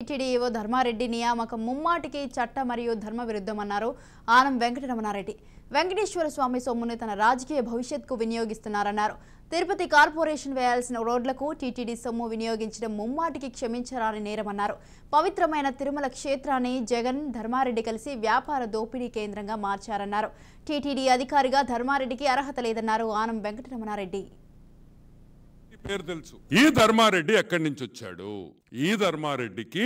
TTD EO Dharmareddy నియామకం ముమ్మాటికి చట్ట మరియు ధర్మ విరుద్ధమన్నారు ఆనం వెంకటరమణారెడ్డి. వెంకటేశ్వర స్వామి సొమ్మును తన రాజకీయ భవిష్యత్తుకు వినియోగిస్తున్నారన్నారు. తిరుపతి కార్పొరేషన్ వేయాల్సిన రోడ్లకు టీటీడీ సొమ్ము వినియోగించడం ముమ్మాటికి క్షమించరాని నేరమన్నారు. పవిత్రమైన తిరుమల క్షేత్రాన్ని జగన్ ధర్మారెడ్డి కలిసి వ్యాపార దోపిడీ కేంద్రంగా మార్చారన్నారు. టీటీడీ అధికారిగా ధర్మారెడ్డికి అర్హత లేదన్నారు ఆనం వెంకటరమణారెడ్డి. పేరు తెలుసు. ఈ ధర్మారెడ్డి ఎక్కడి నుంచి వచ్చాడు? ఈ ధర్మారెడ్డికి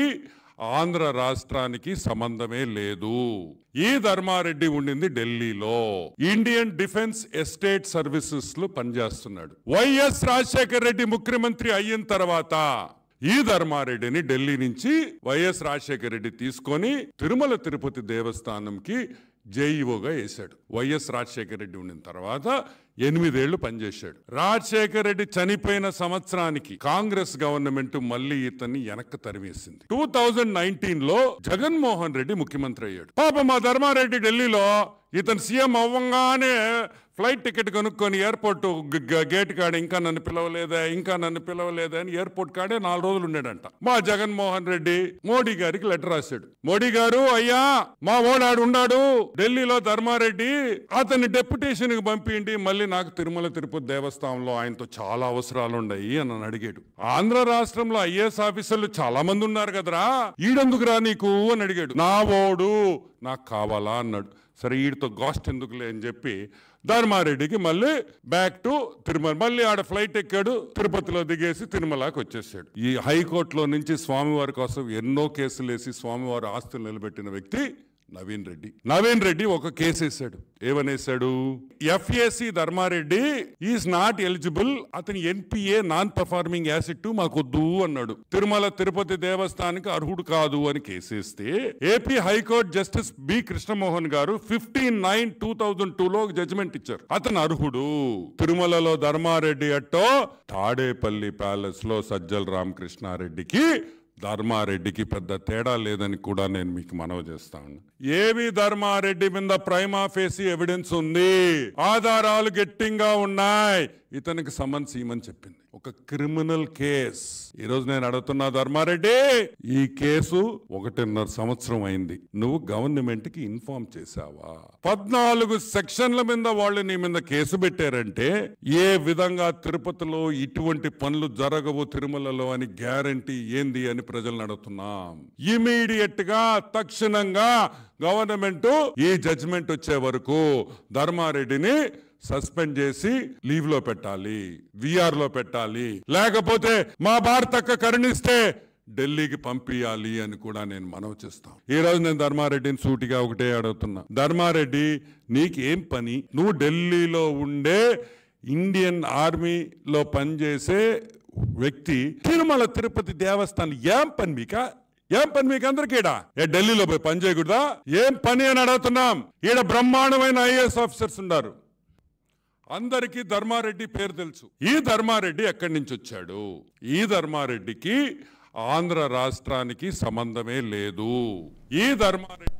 ఆంధ్ర రాష్ట్రానికి సంబంధమే లేదు. ఈ ధర్మారెడ్డి ఉండింది ఢిల్లీలో ఇండియన్ డిఫెన్స్ ఎస్టేట్ సర్వీసెస్ లో పనిచేస్తున్నాడు. వైఎస్ రాజశేఖర రెడ్డి ముఖ్యమంత్రి అయిన తర్వాత ఈ ధర్మారెడ్డిని ఢిల్లీ నుంచి వైఎస్ రాజశేఖర రెడ్డి తీసుకొని తిరుమల తిరుపతి దేవస్థానంకి జేఈఓగా వేశాడు. వైఎస్ రాజశేఖర రెడ్డి ఉండిన తర్వాత 8 ఏళ్లు పనిచేశాడు. రాజశేఖర రెడ్డి చనిపోయిన సంవత్సరానికి కాంగ్రెస్ గవర్నమెంట్ మళ్ళీ ఇతన్ని వెనక్కి తరిమేసింది. 2019లో జగన్మోహన్ రెడ్డి ముఖ్యమంత్రి అయ్యాడు. పాప మా ధర్మారెడ్డి ఢిల్లీలో ఇతను సీఎం అవ్వంగానే ఫ్లైట్ టికెట్ కొనుక్కొని ఎయిర్పోర్ట్ గేట్ కాడ ఇంకా నన్ను పిలవలేదా అని ఎయిర్పోర్ట్ కాడే 4 రోజులు ఉన్నాడంట. మా జగన్మోహన్ రెడ్డి మోడీ గారికి లెటర్ రాశాడు. మోడీ గారు, అయ్యా మా ఓడాడు ఉన్నాడు ఢిల్లీలో ధర్మారెడ్డి, అతన్ని డెప్యుటేషన్ కి పంపిండి, మళ్ళీ నాకు తిరుమల తిరుపతి దేవస్థానంలో ఆయనతో చాలా అవసరాలు ఉన్నాయి అని అడిగాడు. ఆంధ్ర రాష్ట్రంలో ఐఏఎస్ ఆఫీసర్లు చాలా మంది ఉన్నారు కదరా, ఈడెందుకురా నీకు అని అడిగాడు. నా ఓడు నాకు కావాలా అన్నాడు. సరే వీడితో గాస్ట్ ఎందుకులే అని చెప్పి ధర్మారెడ్డికి మళ్ళీ బ్యాక్ టు తిరుమల, మళ్ళీ ఆడ ఫ్లైట్ ఎక్కాడు, తిరుపతిలో దిగేసి తిరుమలకి వచ్చేసాడు. ఈ హైకోర్టులో నుంచి స్వామివారి కోసం ఎన్నో కేసులు వేసి స్వామివారి ఆస్తులు నిలబెట్టిన వ్యక్తి నవీన్ రెడ్డి ఒక కేసు వేశాడు. ఏమనేశాడు? FAC Dharma Reddy is not eligible, అతని ఎన్పిఏ నాన్ పర్ఫార్మింగ్ యాసిడ్ మాకొద్దు అన్నాడు. తిరుమల తిరుపతి దేవస్థానానికి అర్హుడు కాదు అని కేసేస్తే AP high court justice B Krishnamohan గారు 15/9/2002లో జడ్జిమెంట్ ఇచ్చారు. అతను అర్హుడు. తిరుమలలో ధర్మారెడ్డి అట్టో తాడేపల్లి ప్యాలెస్ లో సజ్జల రామకృష్ణారెడ్డికి ధర్మారెడ్డికి పెద్ద తేడా లేదని కూడా నేను మీకు మనవి చేస్తాను. ఏవి ధర్మారెడ్డి మీద ప్రైమా ఫేసి ఎవిడెన్స్ ఉంది, ఆధారాలు గట్టిగా ఉన్నాయి, ఇతనికి సమన్స్ ఇవ్వమని చెప్పింది. ఒక క్రిమినల్ కేస్. ఈరోజు నేను అడుగుతున్నా ధర్మారెడ్డి, ఈ కేసు 1.5 సంవత్సరం అయింది, నువ్వు గవర్నమెంట్ కి ఇన్ఫార్మ్ చేశావా? 14 సెక్షన్ల మీద వాళ్ళు నీ మీద కేసు పెట్టారంటే ఏ విధంగా తిరుపతిలో ఇటువంటి పనులు జరగవు తిరుమలలో అని గ్యారంటీ ఏంది అని ప్రజలను అడుగుతున్నాం. ఇమీడియట్ గా తక్షణంగా గవర్నమెంట్ ఈ జడ్జిమెంట్ వచ్చే వరకు ధర్మారెడ్డిని సస్పెండ్ చేసి లీవ్ లో పెట్టాలి, విఆర్ లో పెట్టాలి, లేకపోతే మా భారతక్క కరుణిస్తే ఢిల్లీకి పంపించాలి అని కూడా నేను మనవి చేస్తాను. ఈ రోజు నేను ధర్మారెడ్డిని సూటిగా ఒకటే అడుగుతున్నా. ధర్మారెడ్డి, నీకేం పని? నువ్వు ఢిల్లీలో ఉండే ఇండియన్ ఆర్మీలో పనిచేసే వ్యక్తి, తిరుమల తిరుపతి దేవస్థానం ఏం పని మీకు అందరికీడా? ఢిల్లీలో పోయి పని చేయకూడదా? ఏం పని అని అడుగుతున్నాం. ఈడ బ్రహ్మాండమైన ఐఏఎస్ ఆఫీసర్స్ ఉన్నారు. అందరికీ ధర్మారెడ్డి పేరు తెలుసు. ఈ ధర్మారెడ్డి ఎక్కడి నుంచి వచ్చాడు? ఈ ధర్మారెడ్డికి ఆంధ్ర రాష్ట్రానికి సంబంధమే లేదు. ఈ ధర్మారెడ్డి